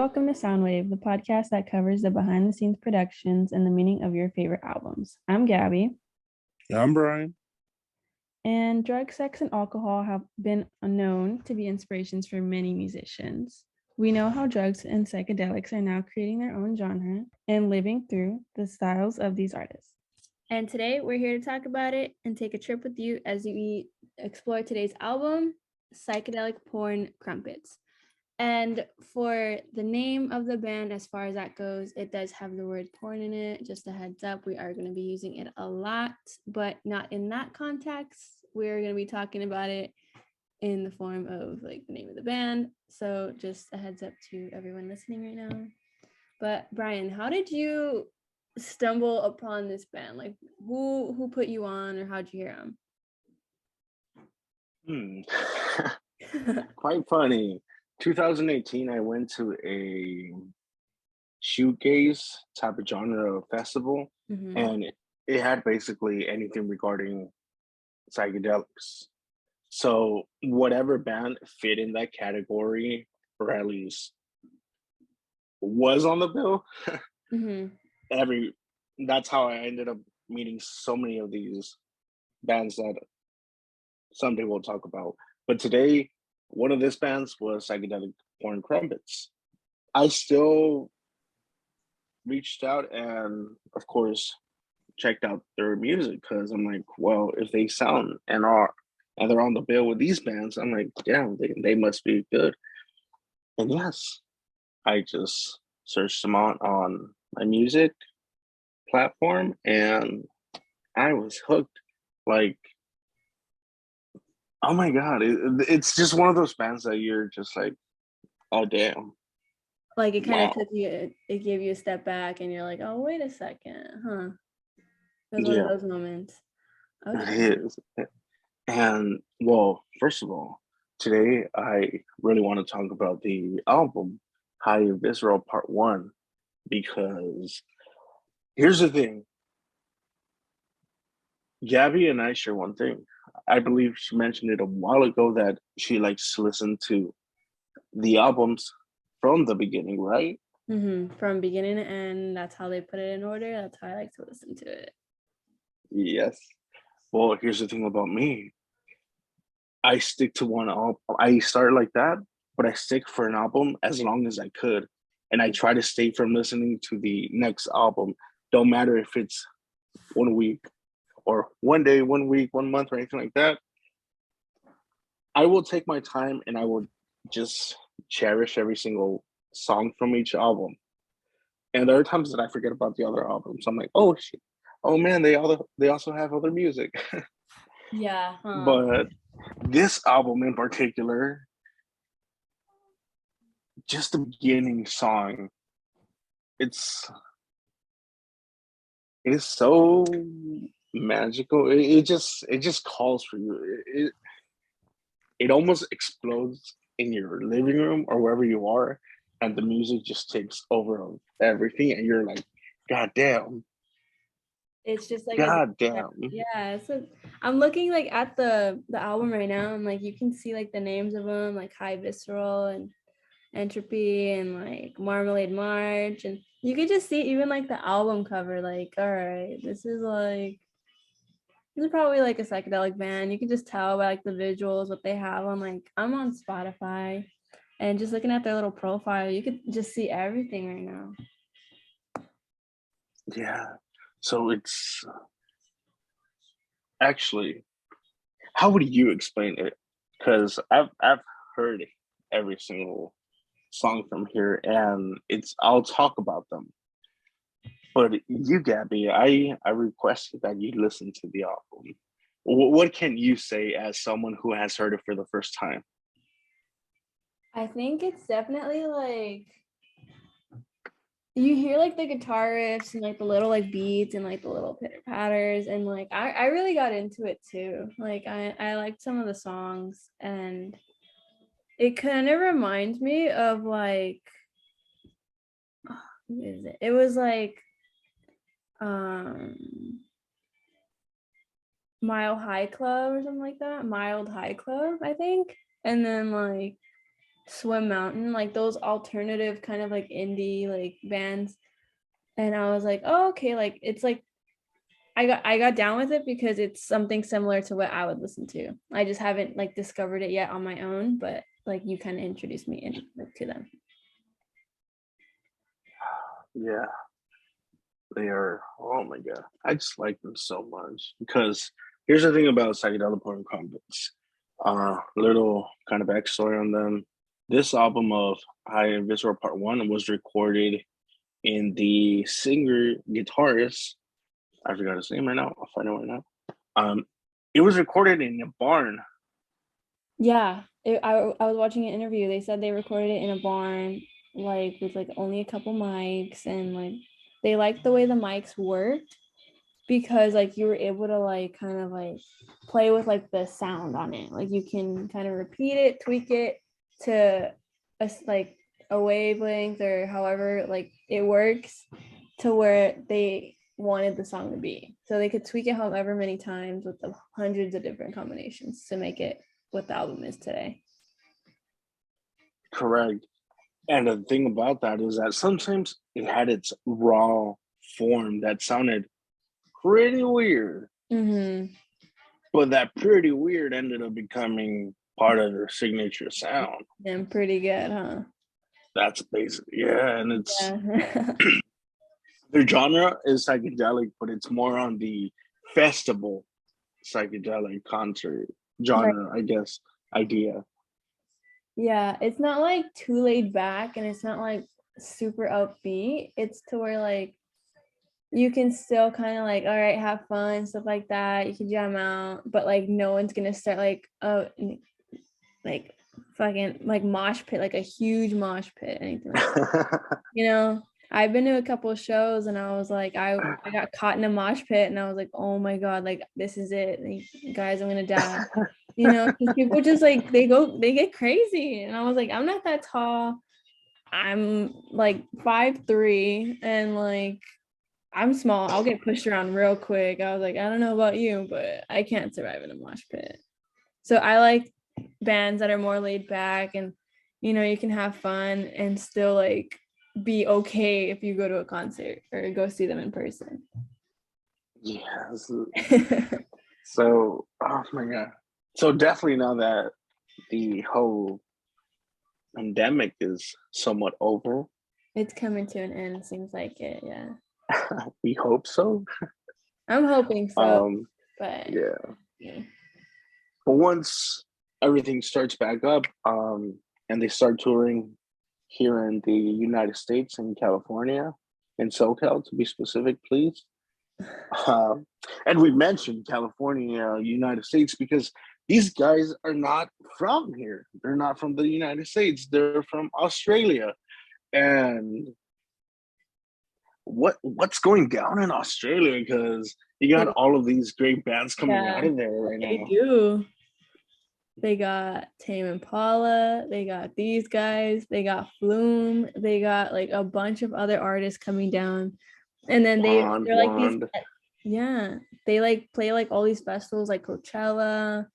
welcome to Soundwave, the podcast that covers the behind the scenes productions and the meaning of your favorite albums. I'm Gabby. I'm Brian. And drug, sex, and alcohol have been known to be inspirations for many musicians. We know how drugs and psychedelics are now creating their own genre and living through the styles of these artists. And today we're here to talk about it and take a trip with you as we explore today's album, Psychedelic Porn Crumpets. And for the name of the band, as far as that goes, it does have the word porn in it. Just a heads up, we are going to be using it a lot, but not in that context. We're going to be talking about it in the form of like the name of the band. So just a heads up to everyone listening right now. But Brian, how did you stumble upon this band? Like who put you on, or how'd you hear them? Quite funny. 2018, I went to a shoegaze type of genre festival, and it had basically anything regarding psychedelics. So whatever band fit in that category, or at least was on the bill, that's how I ended up meeting so many of these bands that someday we'll talk about. But today, one of these bands was Psychedelic Porn Crumpets. I still reached out and, of course, checked out their music because I'm like, well, if they sound and they're on the bill with these bands, I'm like, yeah, they must be good. And yes, I just searched them on my music platform and I was hooked. Like, oh my God, it's just one of those bands that you're just like, oh, damn. Like it kind of took you, it gave you a step back and you're like, oh, wait a second, huh? It was one of those moments. Okay. It is. And well, first of all, today I really want to talk about the album, Highly Visceral Part 1, because here's the thing. Gabby and I share one thing. I believe she mentioned it a while ago that she likes to listen to the albums from the beginning, right? From beginning to end. That's how they put it in order. That's how I like to listen to it. Yes. Well, here's the thing about me. I stick to one album. I started like that, but I stick for an album as long as I could. And I try to stay from listening to the next album. Don't matter if it's 1 week or 1 day, 1 week, 1 month, or anything like that. I will take my time and I will just cherish every single song from each album. And there are times that I forget about the other albums. I'm like, oh shit, oh man, they also have other music. Yeah. But this album in particular, just the beginning song, it is so magical. It just calls for you. It almost explodes in your living room or wherever you are, and the music just takes over of everything, and you're like, God damn. It's just like God damn. Yeah. So I'm looking like at the album right now, and like you can see like the names of them, like High Visceral and Entropy and like Marmalade March, and you could just see even like the album cover, like, all right, this is probably like a psychedelic band. You can just tell by like the visuals what they have on. Like I'm on Spotify and just looking at their little profile, you could just see everything right now. Yeah. So it's actually, how would you explain it? Because I've heard every single song from here, and I'll talk about them. But you, Gabby, I requested that you listen to the album. What can you say as someone who has heard it for the first time? I think it's definitely like you hear like the guitar riffs and like the little like beats and like the little pitter patters, and like I really got into it too. Like I liked some of the songs, and it kind of reminds me of like what is it? It was like Mile High Club or something like that. Mild High Club, I think. And then like Swim Mountain, like those alternative kind of like indie like bands. And I was like, oh, okay, like it's like I got down with it because it's something similar to what I would listen to. I just haven't like discovered it yet on my own, but like you kind of introduced me to them. Yeah, they are. Oh my god, I just like them so much because here's the thing about psychedelic porn Crumpets. Little kind of backstory on them. This album of High and Visceral Part One was recorded in the singer guitarist. I forgot his name right now. I'll find it right now. Um, it was recorded in a barn. Yeah, I was watching an interview. They said they recorded it in a barn, like with like only a couple mics, and like they liked the way the mics worked because like you were able to like kind of like play with like the sound on it. Like you can kind of repeat it, tweak it to like a wavelength or however like it works to where they wanted the song to be. So they could tweak it however many times with the hundreds of different combinations to make it what the album is today. Correct. And the thing about that is that sometimes it had its raw form that sounded pretty weird, Mm-hmm. but that pretty weird ended up becoming part of their signature sound. And pretty good, huh? That's basically, yeah. And it's Yeah. their genre is psychedelic, but it's more on the festival psychedelic concert Right. genre, I guess, idea. Yeah, it's not like too laid back and it's not like super upbeat. It's to where like you can still kind of like, all right, have fun, stuff like that. You can jam out, but like no one's gonna start like, oh, like fucking like mosh pit, like a huge mosh pit, anything like that. You know, I've been to a couple of shows and I was like, I got caught in a mosh pit and I was like, oh my God, like this is it. Like, guys, I'm gonna die. You know, because people just like they get crazy. And I was like, I'm not that tall. I'm like 5'3" and like I'm small. I'll get pushed around real quick. I was like, I don't know about you, but I can't survive in a mosh pit. So I like bands that are more laid back and you can have fun and still like be okay if you go to a concert or go see them in person. Yes. So, oh my god. So definitely now that the whole pandemic is somewhat over, It's coming to an end, seems like it. Yeah. we hope so. I'm hoping so, Um, but yeah. yeah. But once everything starts back up, and they start touring here in the United States in California, in SoCal to be specific, please. Um, and we mentioned California, United States, because these guys are not from here. They're not from the United States. They're from Australia. And what's going down in Australia? Because you got all of these great bands coming out Yeah, of there right they now. do. They got Tame Impala, they got these guys, they got Flume, they got like a bunch of other artists coming down. And then Blonde, they're like these, blonde. yeah, they like play like all these festivals like Coachella,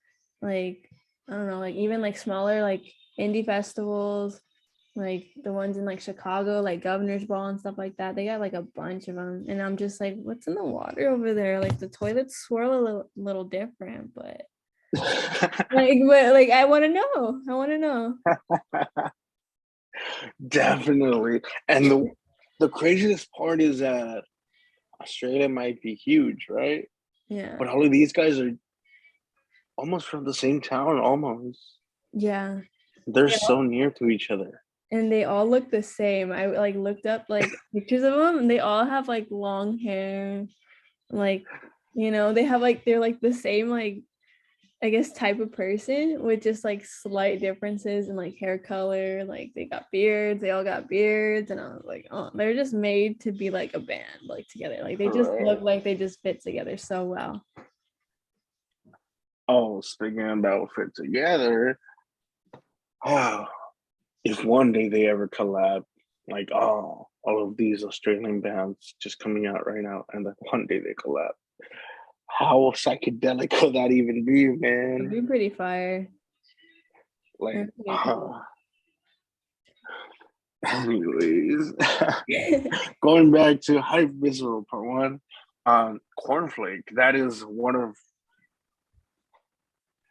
like I don't know, like even like smaller like indie festivals, like the ones in like Chicago, like Governor's Ball and stuff like that. They got like a bunch of them. And I'm just like, what's in the water over there? Like the toilets swirl a little different, but like I want to know. I want to know. Definitely. And the craziest part is that Australia might be huge, right? Yeah. But all of these guys are almost from the same town, almost. Yeah. They're They all, so near to each other. and they all look the same. I like looked up like pictures of them and they all have like long hair. Like, they have like they're like the same like I guess type of person with just like slight differences in like hair color. Like they got beards, they all got beards, and I was like, oh, they're just made to be like a band, like together. Like they just look Correct. like they just fit together so well. Oh, speaking about fit together, oh, if one day they ever collab, like, oh, all of these Australian bands just coming out right now, and then one day they collab. How psychedelic could that even be, It'd man? be pretty fire. Like, It'd be pretty cool. Anyways, going back to Hype Visceral Part One, Cornflake. That is one of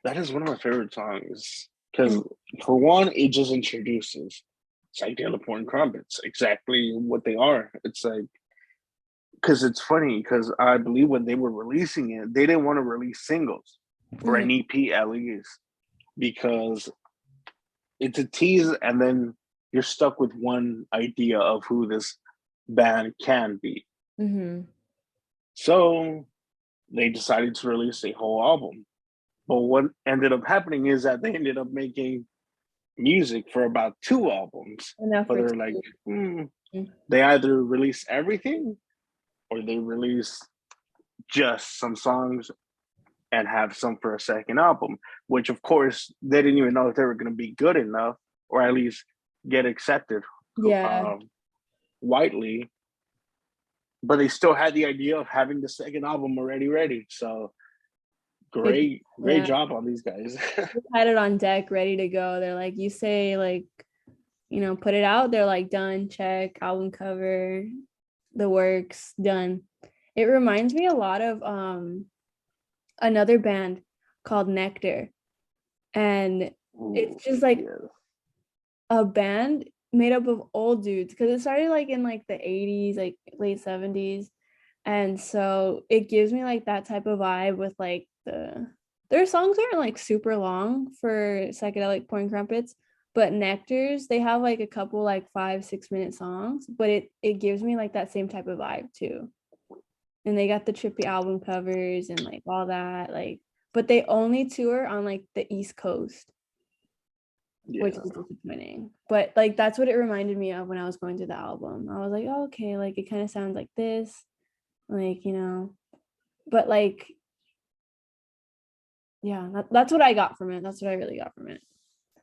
my favorite songs because, Mm, for one, it just introduces psychedelic porn crumpets, exactly what they are. It's like, because it's funny, because I believe when they were releasing it, they didn't want to release singles or mhm. an EP at least, because it's a tease, and then you're stuck with one idea of who this band can be. Mhm. So they decided to release a whole album. But what ended up happening is that they ended up making music for about two albums. Enough But for they're like, two. Mm. they either release everything or they release just some songs and have some for a second album, which of course they didn't even know if they were going to be good enough or at least get accepted Yeah. um, widely. But they still had the idea of having the second album already ready. So They, great yeah, job on these guys. they had it on deck, ready to go. They're like, you say like, put it out. They're like, done, check, album cover, the works, done. It reminds me a lot of another band called Nectar. And Ooh, it's just like yeah. a band made up of old dudes because it started like in like the 80s, like late 70s. And so it gives me like that type of vibe with like their songs aren't like super long for psychedelic porn crumpets, but Nectars, they have like a couple like 5-6 minute songs, but it gives me like that same type of vibe too. And they got the trippy album covers and like all that, like, but they only tour on like the East Coast, which Yeah. is disappointing. But like that's what it reminded me of when I was going through the album. I was like, oh, okay, like it kind of sounds like this, like, but like, yeah, that's what I got from it. That's what I really got from it.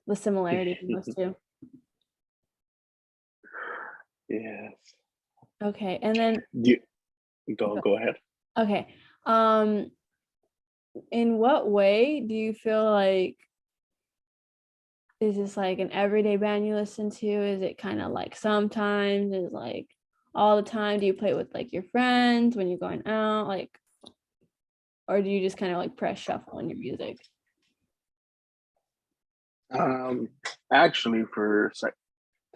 The similarity in those two. Yes. Okay, and then You, go ahead. okay. Um, in what way do you feel like is this like an everyday band you listen to? Is it kind of like sometimes? Is like all the time? Do you play it with like your friends when you're going out? Like, or do you just kind of like press shuffle on your music? Um, Actually, for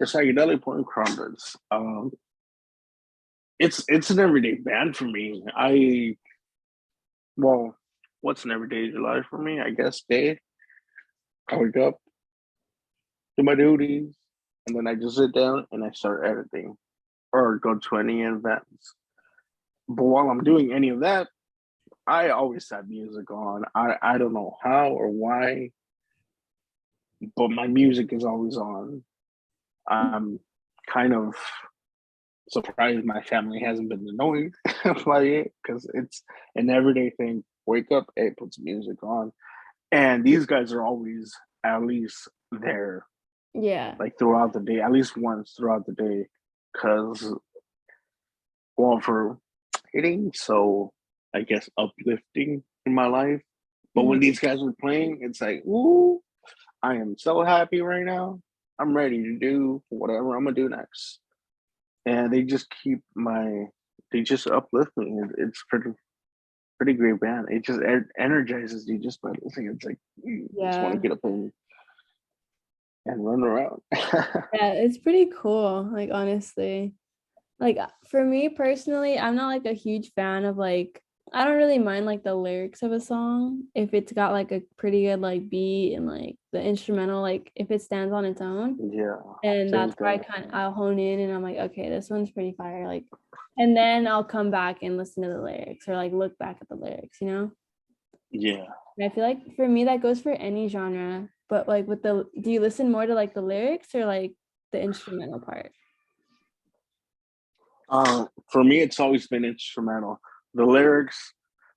psychedelic porn crumpets, it's an everyday band for me. Well, what's an everyday life for me? I guess day. I wake up, do my duties, and then I just sit down and I start editing or go to any events. But while I'm doing any of that, I always have music on. I don't know how or why, but my music is always on. I'm kind of surprised my family hasn't been annoyed by it because it's an everyday thing. Wake up, hey, put some music on. And these guys are always at least there, Yeah. like throughout the day, at least once throughout the day. Because, well, for hitting, so I guess uplifting in my life. But Mhm. when these guys were playing, it's like, ooh, I am so happy right now. I'm ready to do whatever I'm gonna do next. And they just uplift me. It's pretty great band. It just energizes you just by listening. It's like you just want to Yeah. get up and run around. Yeah, it's pretty cool. Like honestly. Like for me personally, I'm not like a huge fan of like I don't really mind like the lyrics of a song if it's got like a pretty good like beat and like the instrumental, like if it stands on its own. Yeah, And same that's where thing. I'll hone in and I'm like, okay, this one's pretty fire. Like, and then I'll come back and listen to the lyrics or like look back at the lyrics. Yeah. And I feel like for me that goes for any genre. But like do you listen more to like the lyrics or like the instrumental part? For me, it's always been instrumental. The lyrics,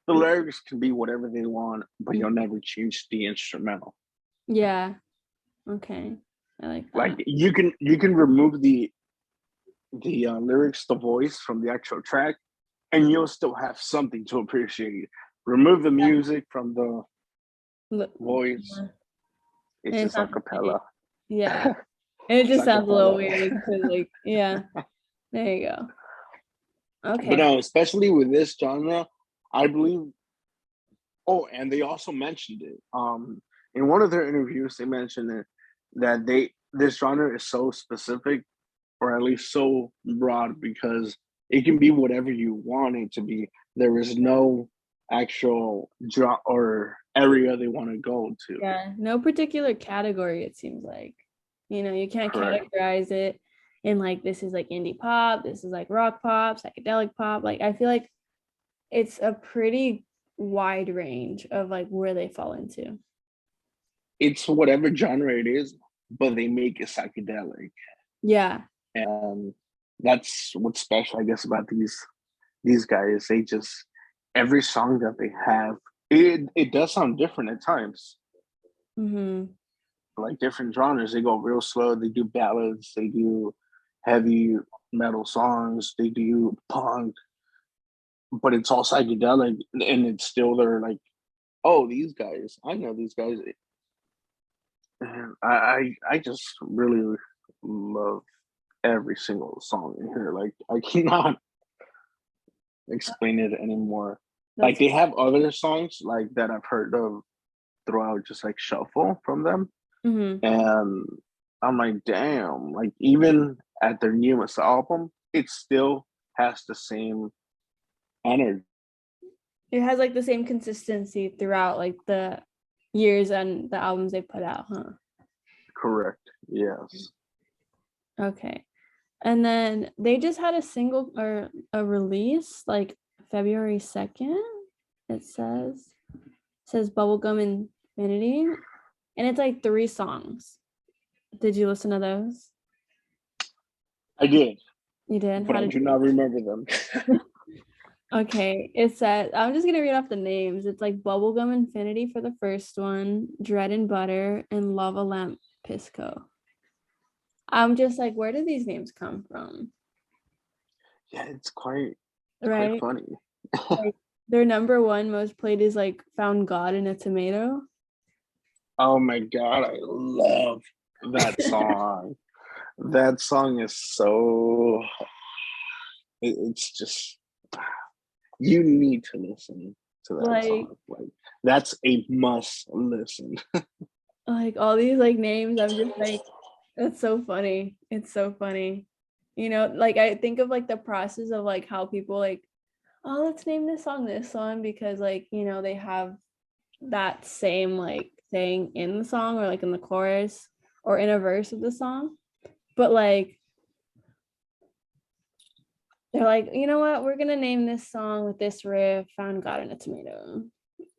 the lyrics can be whatever they want, but you'll never change the instrumental. Yeah. Okay. I like Like that. you can remove the lyrics, the voice from the actual track, and you'll still have something to appreciate. Remove the music from the Look, voice, yeah. it's And it's just a not the same. cappella. Yeah. And it just sounds a little Psychedelic. weird because, like, yeah, there you go. But Okay. no, especially with this genre, I believe. Oh, and they also mentioned it. In one of their interviews, they mentioned it that this genre is so specific, or at least so broad, because it can be whatever you want it to be. There is no actual genre or area they want to go to. Yeah, no particular category, it seems like. You can't Correct. categorize it in like this is like indie pop, this is like rock pop, psychedelic pop. Like I feel like it's a pretty wide range of like where they fall into. It's whatever genre it is, but they make it psychedelic, Yeah. and that's what's special, I guess, about these guys. They just every song that they have, it does sound different at times. Mm-hmm. Like different genres, they go real slow. They do ballads. They do heavy metal songs. They do punk, but it's all psychedelic, and it's still they're like, oh, these guys, I know these guys. And I just really love every single song in here. Like I cannot explain it anymore. Like That's they have other songs like that I've heard of throughout, just like shuffle from them, mm-hmm. and I'm like, damn! Like even at their newest album, it still has the same energy. It has like the same consistency throughout like the years and the albums they put out, huh? Correct. Yes. Okay. And then they just had a single or a release like February 2nd. It says Bubblegum Infinity. And it's like 3 songs. Did you listen to those? I did, You did? but How I did do not remember them. Okay, it said I'm just gonna read off the names. It's like Bubblegum Infinity for the first one, Dread and Butter, and Lava Lamp Pisco. I'm just like, where do these names come from? Yeah, it's quite Right? funny. Like their number one most played is like Found God in a Tomato. Oh my god, I love that song. That song is so. It's just you need to listen to that like song. Like that's a must listen. like all these like names, I'm just like, that's so funny. It's so funny. Like I think of like the process of like how people like, oh, let's name this song because like, they have that same like thing in the song or like in the chorus or in a verse of the song. But like they're like, you know what, we're gonna name this song with this riff, Found God in a Tomato.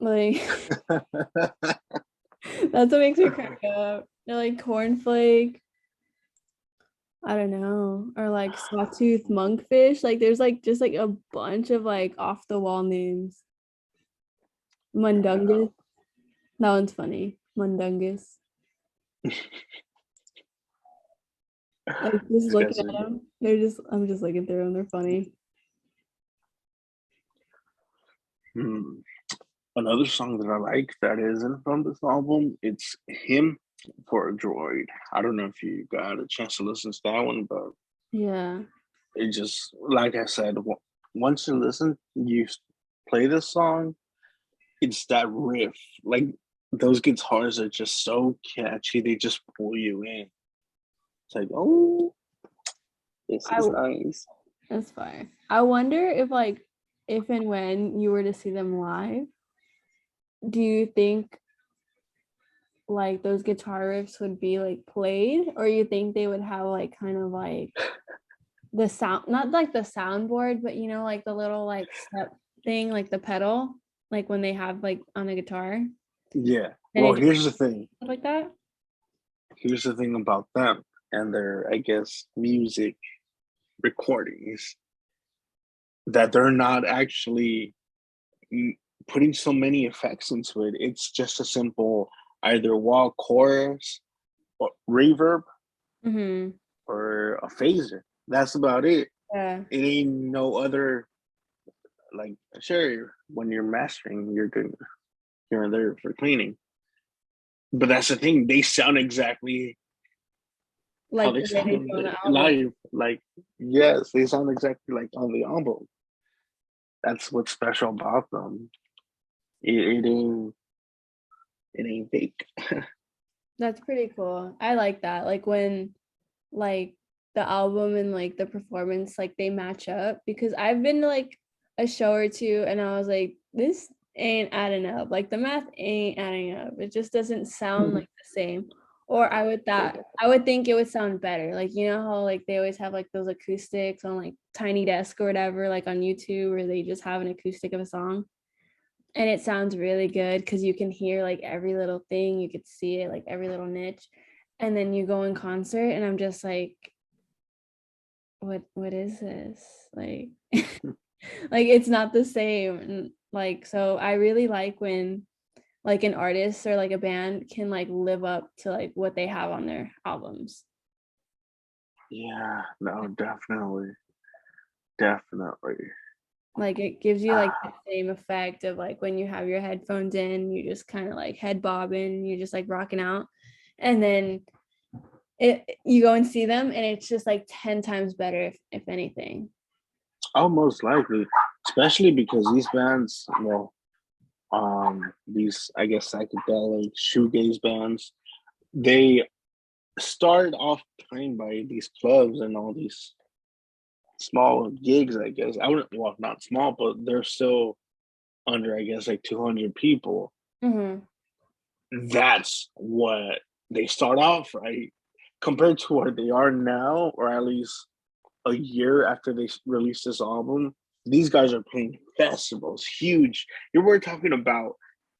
Like that's what makes me crack up. They're like cornflake, I don't know, or like sawtooth monkfish. Like there's like just like a bunch of like off the wall names. Yeah. Mundungus. That one's funny. Mundungus. Like just These looking guys at are them, I'm just looking through them. They're funny. hmm. Another song that I like that isn't from this album, it's Him for a Droid. I don't know if you got a chance to listen to that one, but Yeah. it just, like I said, once you listen, you play this song, it's that riff. Like those guitars are just so catchy, they just pull you in. It's like, oh, this I is nice. That's fire. I wonder if and when you were to see them live, do you think like those guitar riffs would be like played, or you think they would have like kind of like the sound, not like the soundboard, but like the little like step thing, like the pedal, like when they have like on a guitar, and Yeah. Well, it just here's the thing. like that? Here's the thing about them and their, I guess, music recordings, that they're not actually putting so many effects into it. It's just a simple either wall chorus or reverb Mm-hmm. or a phaser. That's about it. Yeah. It ain't no other, like, sure, when you're mastering, you're good here and there for cleaning. But that's the thing, they sound exactly how Like they the way they sound do on the album. live. Like, yes, they sound exactly like on the album. That's what's special about them. It ain't fake. That's pretty cool. I like that. Like when like the album and like the performance like they match up, because I've been to like a show or two and I was like, this ain't adding up. Like the math ain't adding up. It just doesn't sound like the same. Or I would think it would sound better. Like you know how like they always have like those acoustics on like Tiny Desk or whatever, like on YouTube, where they just have an acoustic of a song and it sounds really good because you can hear like every little thing, you could see it, like every little niche. And then you go in concert and I'm just like, what is this? Like like it's not the same. And like so I really like when like an artist or like a band can like live up to like what they have on their albums. Yeah, no, definitely, definitely. Like it gives you like the Ah, same effect of like when you have your headphones in, you just kind of like head bobbing, you're just like rocking out. And then you go and see them and it's just like 10 times better if anything. oh, most likely, especially because these bands, these I guess psychedelic shoegaze bands, they started off playing by these clubs and all these small gigs. I guess I wouldn't, well, not small, but they're still under, I guess, like 200 people. Mm-hmm. That's what they start off, right? Compared to where they are now, or at least a year after they released this album, these guys are playing festivals, huge. You were talking about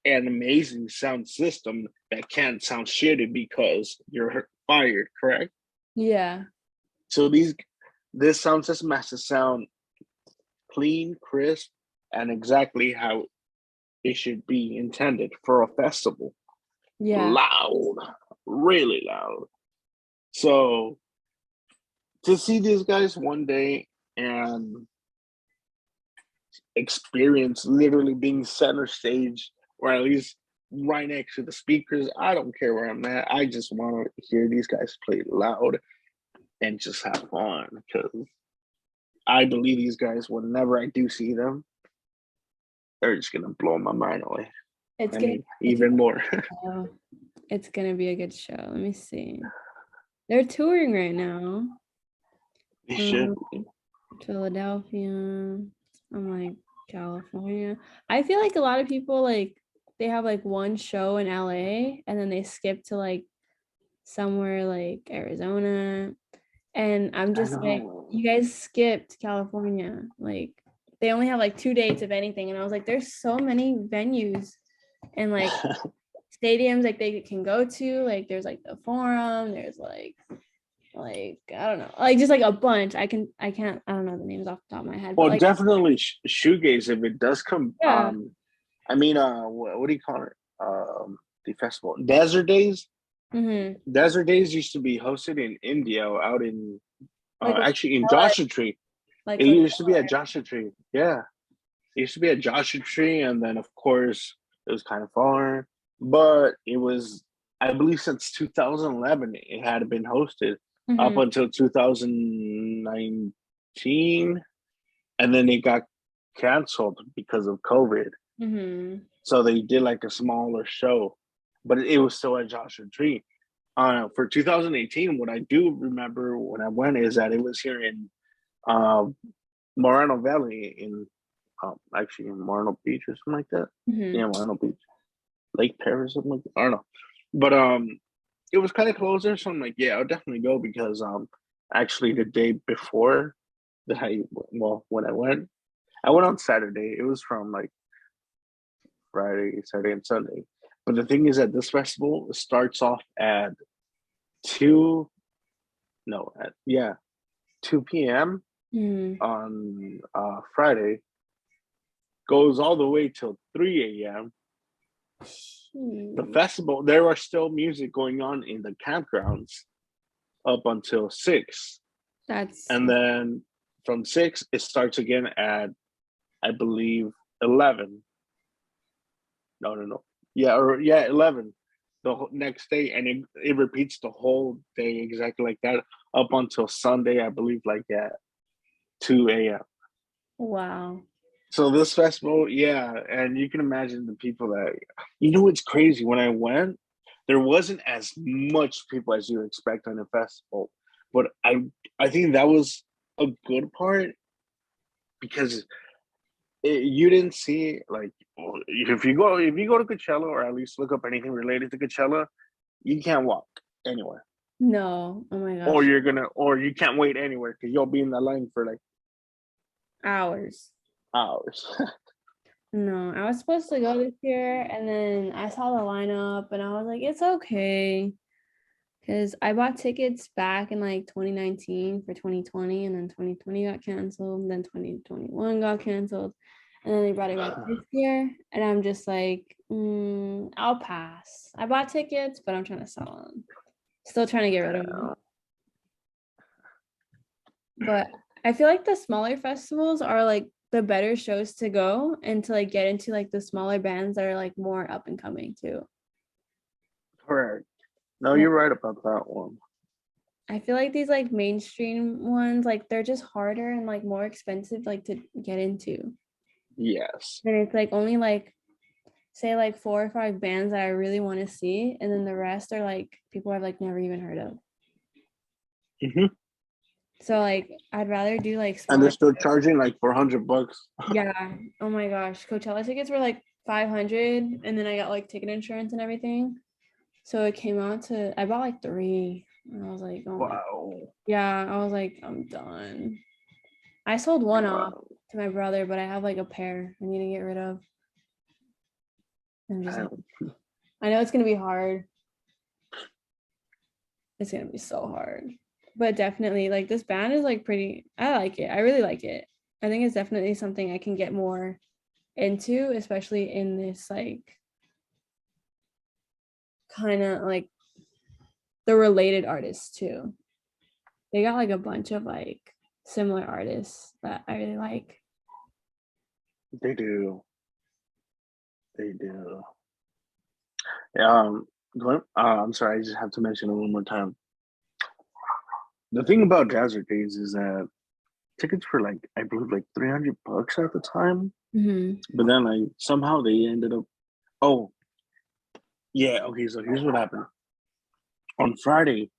an amazing sound system that can't sound shitty because you're fired, correct? Yeah. So this sound system has to sound clean, crisp, and exactly how it should be intended for a festival. Yeah. Loud, really loud. So to see these guys one day and experience literally being center stage, or at least right next to the speakers, I don't care where I'm at. I just want to hear these guys play loud and just have fun, because I believe these guys, whenever I do see them, they're just gonna blow my mind away. It's I gonna mean, even more. oh, it's gonna be a good show. Let me see. They're touring right now. They should. Um, Philadelphia. I'm like California. I feel like a lot of people like they have like one show in LA and then they skip to like somewhere like Arizona. And I'm I just like, know. you guys skipped California. Like they only have like 2 dates of anything. And I was like, there's so many venues and like stadiums like they can go to. Like there's like the Forum, there's like I don't know, like just like a bunch. I don't know the names off the top of my head, but Well, like definitely shoegaze if it does come. yeah. I mean, what do you call it? The festival, Desert Days. Mm-hmm. Desert Days used to be hosted in India, out in Like actually in Coachella, Joshua Tree. like It used to be at Coachella. Joshua Tree. Yeah, it used to be at Joshua Tree, and then of course it was kind of far, but it was, I believe, since 2011 it had been hosted up Mm-hmm. until 2019, and then it got canceled because of COVID. Mm-hmm. So they did like a smaller show, but it was still at Joshua Tree. For 2018, what I do remember when I went is that it was here in uh, Moreno Valley, in actually in Moreno Beach or something like that. Mm-hmm. Yeah, Moreno Beach, Lake Paris, something like that. I don't know, but it was kind of closer, so I'm like, yeah, I'll definitely go, because actually the day before that when I went on Saturday. It was from like Friday, Saturday, and Sunday. But the thing is that this festival starts off at two, no, at yeah, 2 p.m. Mm-hmm. on Friday, goes all the way till 3 a.m. The festival, there are still music going on in the campgrounds up until 6. That's And then from 6, it starts again at, I believe, 11. No, no, no. Yeah, 11. the next day, and it repeats the whole day exactly like that up until Sunday, I believe, like at 2 a.m. Wow. So this festival, yeah, and you can imagine the people that, it's crazy. When I went, there wasn't as much people as you expect on a festival, but I think that was a good part because you didn't see like if you go to Coachella or at least look up anything related to Coachella, you can't walk anywhere, No. Oh my or gosh. you can't wait anywhere because you'll be in that line for like Hours. hours. No, I was supposed to go this year and then I saw the lineup and I was like, it's okay. Because I bought tickets back in like 2019 for 2020 and then 2020 got canceled, and then 2021 got canceled. And then they brought it back this year. And I'm just like, I'll pass. I bought tickets, but I'm trying to sell them. Still trying to get rid of them. But I feel like the smaller festivals are like the better shows to go and to like get into like the smaller bands that are like more up and coming too. Correct. No, Like, you're right about that one. I feel like these like mainstream ones, like they're just harder and like more expensive like to get into. Yes. And it's like only like say like 4 or 5 bands that I really want to see, and then the rest are like people I've like never even heard of. Hmm. So like I'd rather do like And they're smaller. still charging like $400. Yeah. Oh my gosh. Coachella tickets were like 500 and then I got like ticket insurance and everything. So it came out to I bought like 3 and I was like, oh my, Wow. yeah, I was like, I'm done. I sold one off Wow. to my brother, but I have like a pair I need to get rid of. I'm just like, I know it's gonna be hard. It's gonna be so hard. But definitely like this band is like pretty, I like it. I really like it. I think it's definitely something I can get more into, especially in this like kind of like the related artists too. They got like a bunch of like similar artists that I really like. They do. They do. Um, I'm sorry. I just have to mention it one more time. The thing about Jazz Arcades is that tickets were like I believe like $300 at the time, Mm-hmm. but then like somehow they ended up. Oh yeah. Okay. So here's what happened. On Friday,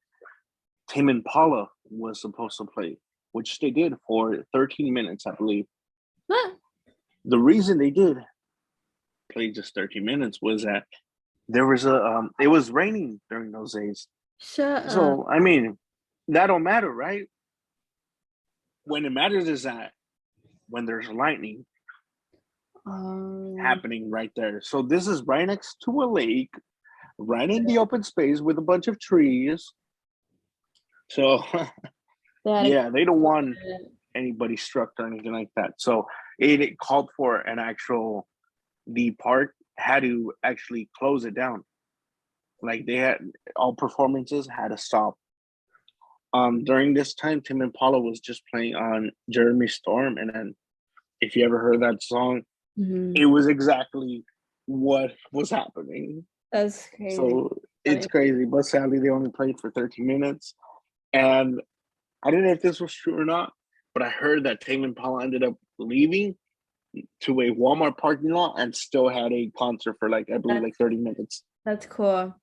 Tame Impala was supposed to play, which they did for 13 minutes, I believe. The reason they did play just 13 minutes was that there was it was raining during those days. Shut up. So I mean, that don't matter, right? When it matters is that when there's lightning Um, happening right there. So this is right next to a lake, right in the open space with a bunch of trees. So they had yeah, they don't want a anybody struck or anything like that. So it called for an actual the park had to actually close it down. Like they had all performances had to stop. During this time, Tim Impala was just playing on Jeremy Storm, and then if you ever heard that song, Mhm. it was exactly what was happening. That's crazy. So it's Funny. crazy, but sadly they only played for 13 minutes. And I don't know if this was true or not, but I heard that Tame Impala ended up leaving to a Walmart parking lot and still had a concert for like I believe That's like 30 minutes. that's cool.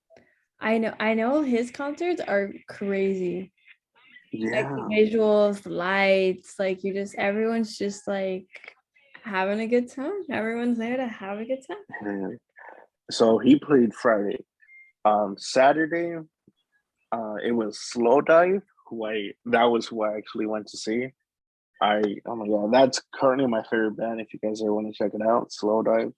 I know his concerts are crazy. Like the Yeah. visuals, the lights, like you just everyone's just like having a good time. Everyone's there to have a good time. So he played Friday. Saturday, it was Slow Dive, that was who I actually went to see. Oh my god, that's currently my favorite band. If you guys ever want to check it out, Slow Dive.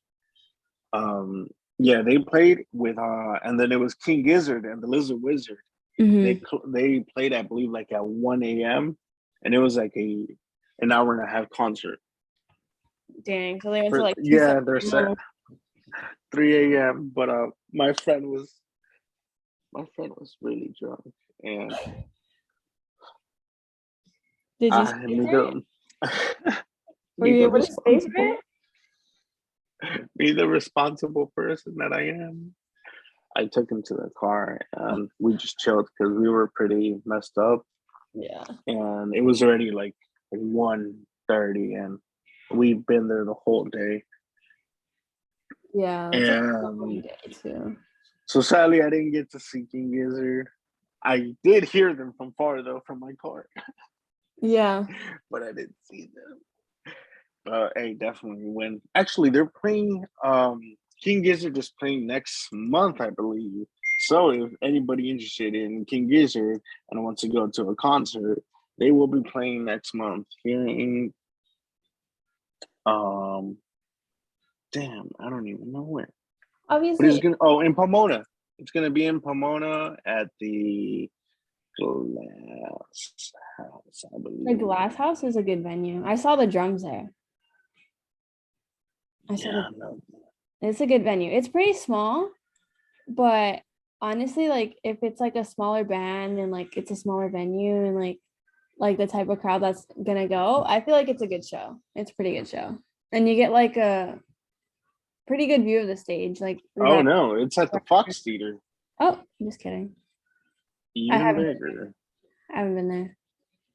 Um, yeah, they played with and then it was King Gizzard and the Lizard Wizard. Mm-hmm. They played, I believe, like at 1 a.m. and it was like an hour and a half concert. Dang. So they went to For like two yeah, they're set separate. 3 a.m. But my friend was really drunk and Did you I stay me for it? the Were me you the able to stay for responsible it? me the responsible person that I am. I took him to the car and we just chilled because we were pretty messed up, Yeah. and it was already like 1:30, and we've been there the whole day. Yeah, it's a long And day too. so sadly, I didn't get to see King Gizzard. I did hear them from far though, from my car, Yeah. but I didn't see them. Hey, definitely when actually they're playing. King Gizzard is playing next month, I believe. So if anybody interested in King Gizzard and wants to go to a concert, they will be playing next month here in um. Damn, I don't even know where. But it's Obviously, gonna in Pomona. It's gonna be in Pomona at the Glass House, I the believe. Glass House is a good venue. I saw the drums there. I saw Yeah, the no. It's a good venue. It's pretty small, but honestly, like if it's like a smaller band and like it's a smaller venue and like the type of crowd that's gonna go, I feel like it's a good show. It's a pretty good show. And you get like a pretty good view of the stage. Like Oh that. no, it's at the Fox Theater. Oh, I'm just kidding. I Even haven't bigger. I haven't been there.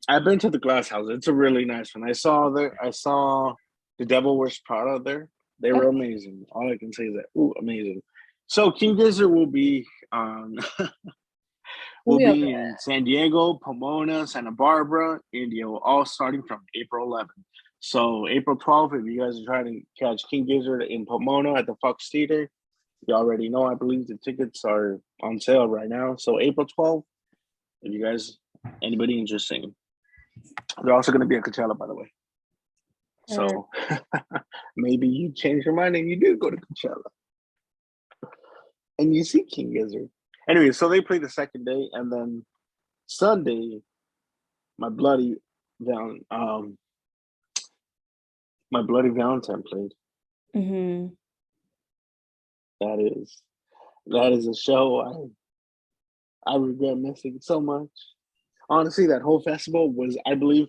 I've been to the Glass House. It's a really nice one. I saw the Devil Wears Prada there. They were Okay. amazing. All I can say is that, ooh, amazing. So King Gizzard will be We'll will be over be there. in San Diego, Pomona, Santa Barbara, India, all starting from April 11th. So April 12th, if you guys are trying to catch King Gizzard in Pomona at the Fox Theater, you already know. I believe the tickets are on sale right now. So April 12th, if you guys anybody interested, they're also going to be at Coachella, by the way. Or, So maybe you change your mind and you do go to Coachella and you see King Gizzard. Anyway, so they play the second day, and then Sunday, my bloody Val- um my bloody Valentine played. mm-hmm. That is a show I regret missing so much. Honestly, that whole festival was, I believe,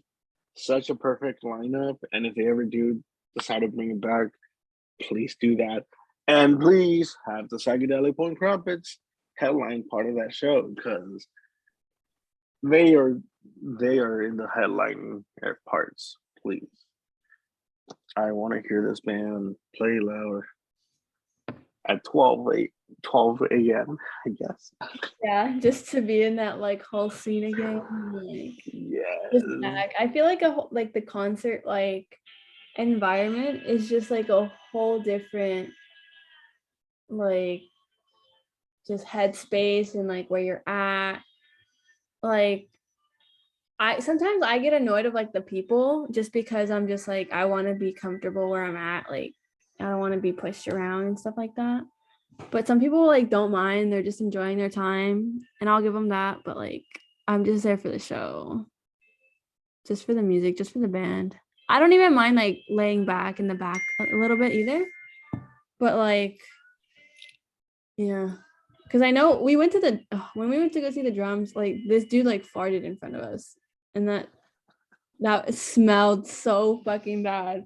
such a perfect lineup. And if they ever do decide to bring it back, please do that. And please have the Psychedelic Point Crumpets headline part of that show because they are they are in the headlining parts. Please, I want to hear this band play loud at 12 a.m. I guess. Yeah, just to be in that like whole scene again, like just Yes. back. I feel like like the concert like environment is just like a whole different like just headspace and like where you're at. Like I sometimes I get annoyed of like the people just because I'm just like I want to be comfortable where I'm at. Like I don't want to be pushed around and stuff like that. But some people like don't mind, they're just enjoying their time, and I'll give them that. But like I'm just there for the show, just for the music, just for the band. I don't even mind like laying back in the back a little bit either. But like, yeah, because I know we went to when we went to go see the drums, like this dude like farted in front of us, and that smelled so fucking bad.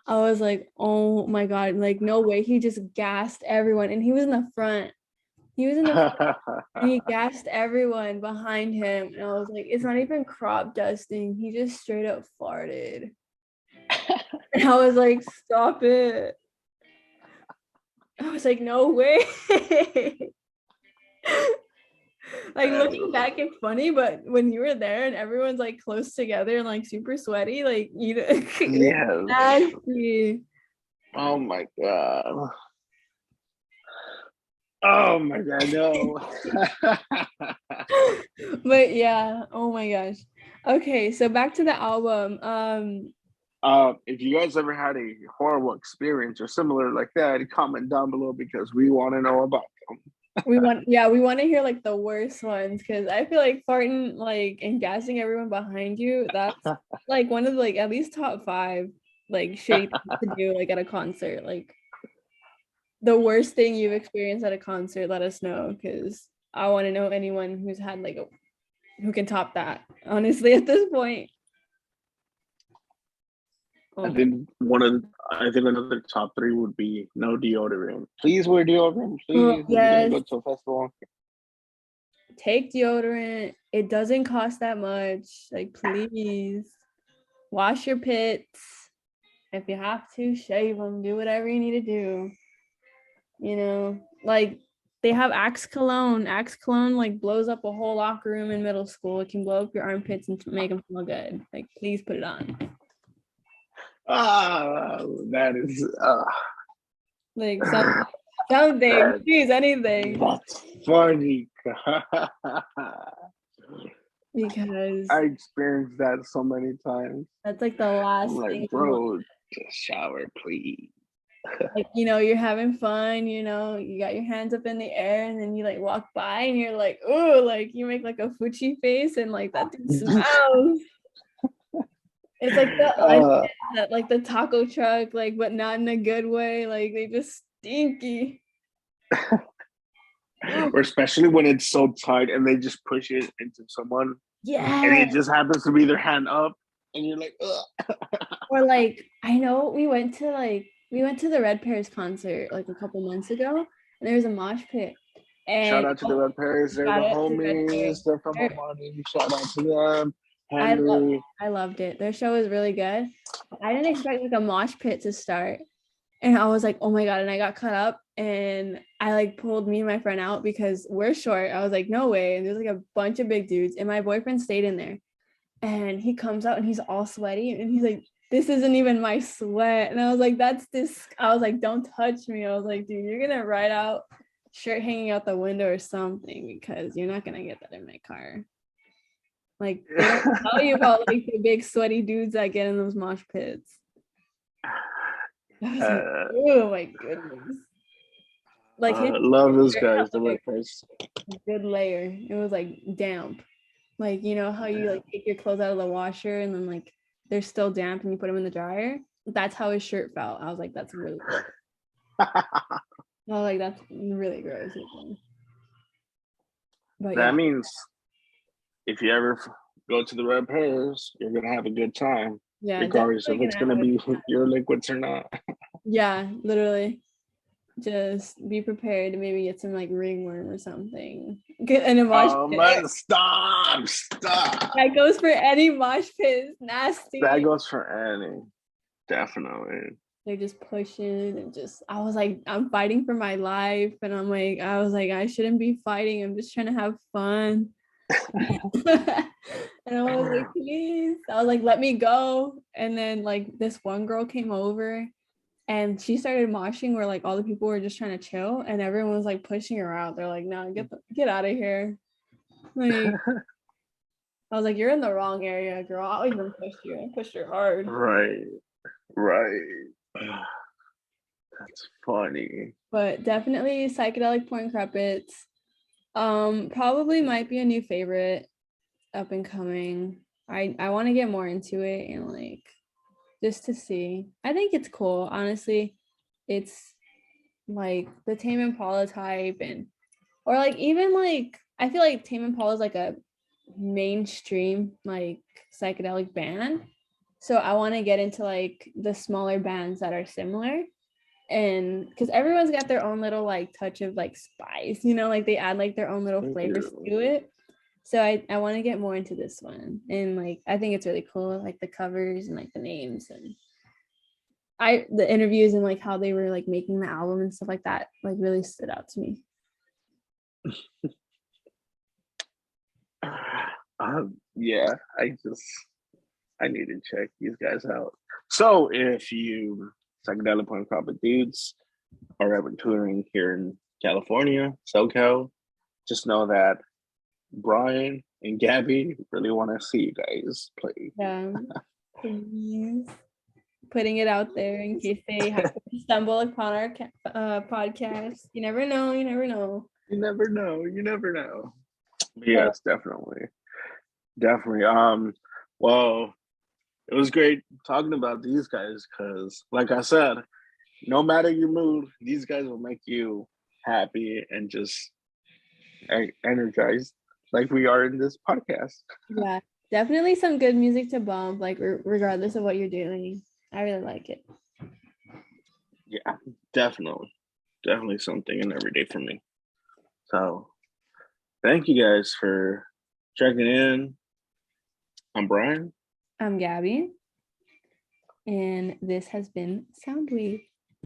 I was like, oh my god, like no way, he just gassed everyone, and he was in the front. He was in the front, and he gassed everyone behind him, and I was like, it's not even crop dusting. He just straight up farted, and I was like, stop it. I was like, no way. Like looking back, it's funny, but when you were there and everyone's like close together and like super sweaty, like you know, it's Yes. nasty. Oh my god. Oh my god, no. But yeah, oh my gosh. Okay, so back to the album. If you guys ever had a horrible experience or similar like that, comment down below because we want to know about them. We want to hear like the worst ones because I feel like farting like and gassing everyone behind you, that's like one of the, like at least top 5 like shitty things to do like at a concert. Like the worst thing you've experienced at a concert, let us know because I want to know anyone who's had like who can top that, honestly, at this point. I Oh, think another top three would be no deodorant. Please wear deodorant, oh please. If you're gonna yes. go to a festival, Take deodorant. It doesn't cost that much. Like, please wash your pits. If you have to, shave them. Do whatever you need to do. Like they have Axe cologne. Axe cologne like blows up a whole locker room in middle school. It can blow up your armpits and make them smell good. Like, please put it on. that is Like something, please, anything. that's funny. Because I experienced that so many times. that's like the I'm last like, thing you want. bro, just shower, please. Like, you're having fun, you got your hands up in the air and then you like walk by and you're like, oh, like you make like a fuchi face and like that dude smells. It's like the taco truck, like, but not in a good way. Like they just stinky. or especially when it's so tight and they just push it into someone and Yeah. it just happens to be their hand up and you're like, ugh. Or like I know we went to the Red Pears concert like a couple months ago and there was a mosh pit. Shout And out to the Red Pears. They're the shout out to Red Pears. homies. They're from Omani. Shout out to them. I love Henry. I loved it. Their show was really good. I didn't expect like a mosh pit to start. And I was like, oh my God. And I got caught up and I like pulled me and my friend out because we're short. I was like, no way. And there's like a bunch of big dudes. And my boyfriend stayed in there. And he comes out and he's all sweaty. And he's like, this isn't even my sweat. And I was like, that's this. I was like, don't touch me. I was like, dude, you're going to ride out, shirt hanging out the window or something because you're not going to get that in my car. Like, they don't tell you about like the big sweaty dudes that get in those mosh pits. I was like, oh my goodness. Like, love those guys, the Red Pears. Good layer. It was like damp. Like, you know how you like take your clothes out of the washer and then like they're still damp and you put them in the dryer? That's how his shirt felt. I was like, that's really gross. I was like, that's really gross. But that means if you ever go to the Red Pears, you're gonna have a good time. Yeah, regardless if it's gonna be your liquids or not. Yeah, literally. Just be prepared to maybe get some like ringworm or something. Get an mosh pit. Stop. That goes for any mosh pit. It's nasty. That goes for any. Definitely. They're just pushing and just I was like, I'm fighting for my life. And I was like, I shouldn't be fighting. I'm just trying to have fun. And I was like, please. I was like, let me go. And then like this one girl came over and she started moshing where like all the people were just trying to chill and everyone was like pushing her out. They're like, no, get out of here. Like I was like, you're in the wrong area, girl. I'll even push you. I pushed her hard. Right. That's funny. But definitely psychedelic porn crumpets. Probably might be a new favorite up and coming. I want to get more into it and like just to see. I think it's cool, honestly. It's like the Tame Impala type and or like even like I feel like Tame Impala is like a mainstream like psychedelic band. So I want to get into like the smaller bands that are similar. And because everyone's got their own little like touch of like spice, like they add like their own little flavors to it. So I want to get more into this one. And like I think it's really cool, like the covers and like the names and the interviews and like how they were like making the album and stuff like that like really stood out to me. Yeah, I need to check these guys out. So if you psychedelic point crumpet dudes are ever touring here in California, SoCal, just know that Brian and Gabby really want to see you guys play. Yeah, please. Putting it out there in case they happen to stumble upon our podcast. You never know. But yes, definitely. Well, it was great talking about these guys because, like I said, no matter your mood, these guys will make you happy and just energized like we are in this podcast. Yeah, definitely some good music to bump, like regardless of what you're doing. I really like it. Yeah, definitely. Definitely something in every day for me. So thank you guys for checking in. I'm Brian. I'm Gabby, and this has been Soundwave.